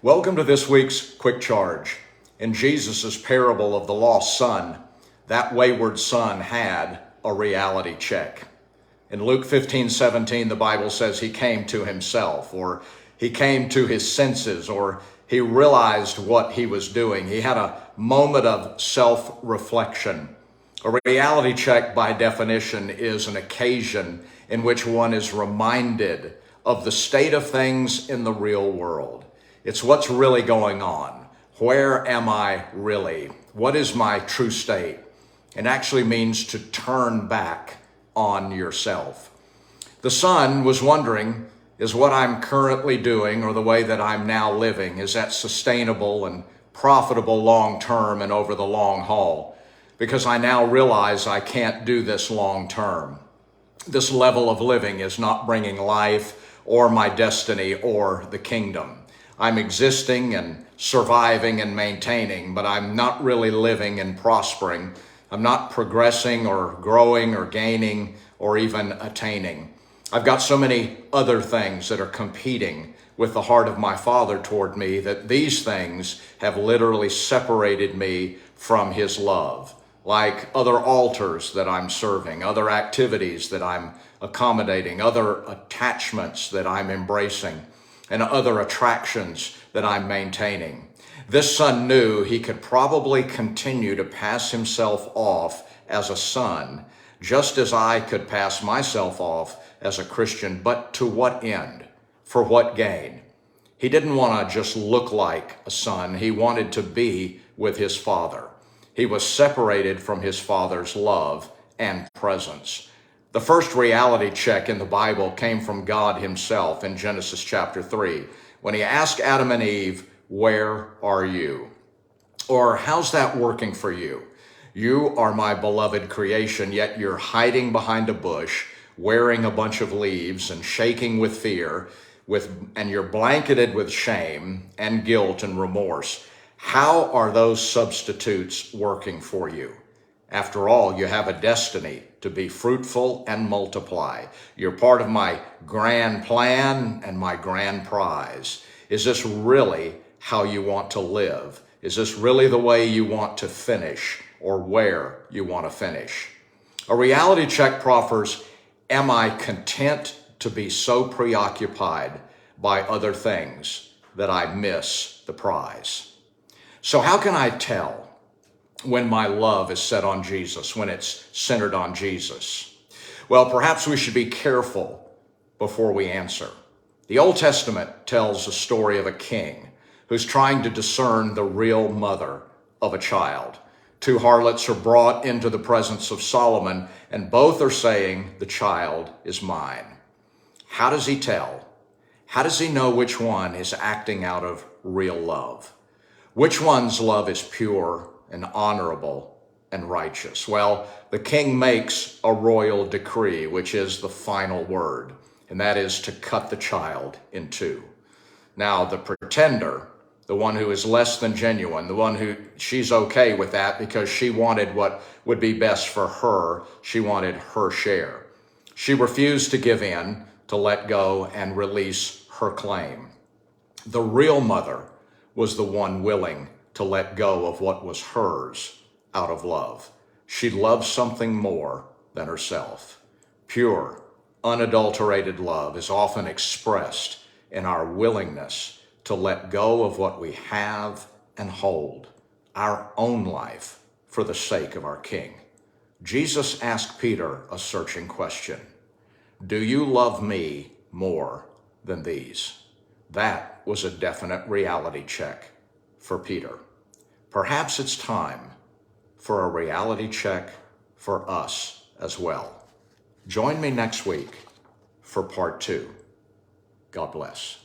Welcome to this week's Quick Charge. In Jesus' parable of the lost son, that wayward son had a reality check. In Luke 15:17, the Bible says he came to himself, or he came to his senses, or he realized what he was doing. He had a moment of self-reflection. A reality check, by definition, is an occasion in which one is reminded of the state of things in the real world. It's what's really going on. Where am I really? What is my true state? It actually means to turn back on yourself. The son was wondering, is what I'm currently doing or the way that I'm now living, is that sustainable and profitable long term and over the long haul? Because I now realize I can't do this long term. This level of living is not bringing life or my destiny or the kingdom. I'm existing and surviving and maintaining, but I'm not really living and prospering. I'm not progressing or growing or gaining or even attaining. I've got so many other things that are competing with the heart of my Father toward me that these things have literally separated me from His love. Like other altars that I'm serving, other activities that I'm accommodating, other attachments that I'm embracing, and other attractions that I'm maintaining. This son knew he could probably continue to pass himself off as a son, just as I could pass myself off as a Christian, but to what end? For what gain? He didn't want to just look like a son. He wanted to be with his Father. He was separated from his Father's love and presence. The first reality check in the Bible came from God Himself in Genesis chapter 3, when He asked Adam and Eve, "Where are you?" Or, "How's that working for you? You are my beloved creation, yet you're hiding behind a bush, wearing a bunch of leaves and shaking with fear, and you're blanketed with shame and guilt and remorse. How are those substitutes working for you? After all, you have a destiny to be fruitful and multiply. You're part of my grand plan and my grand prize. Is this really how you want to live? Is this really the way you want to finish, or where you want to finish?" A reality check proffers, am I content to be so preoccupied by other things that I miss the prize? So how can I tell when my love is set on Jesus, when it's centered on Jesus? Well, perhaps we should be careful before we answer. The Old Testament tells the story of a king who's trying to discern the real mother of a child. Two harlots are brought into the presence of Solomon, and both are saying, "The child is mine." How does he tell? How does he know which one is acting out of real love? Which one's love is pure and honorable and righteous? Well, the king makes a royal decree, which is the final word, and that is to cut the child in two. Now, the pretender, the one who is less than genuine, the one who she's okay with that because she wanted what would be best for her, she wanted her share. She refused to give in, to let go and release her claim. The real mother was the one willing to let go of what was hers out of love. She loved something more than herself. Pure, unadulterated love is often expressed in our willingness to let go of what we have and hold, our own life, for the sake of our King. Jesus asked Peter a searching question. Do you love me more than these? That was a definite reality check for Peter. Perhaps it's time for a reality check for us as well. Join me next week for part 2. God bless.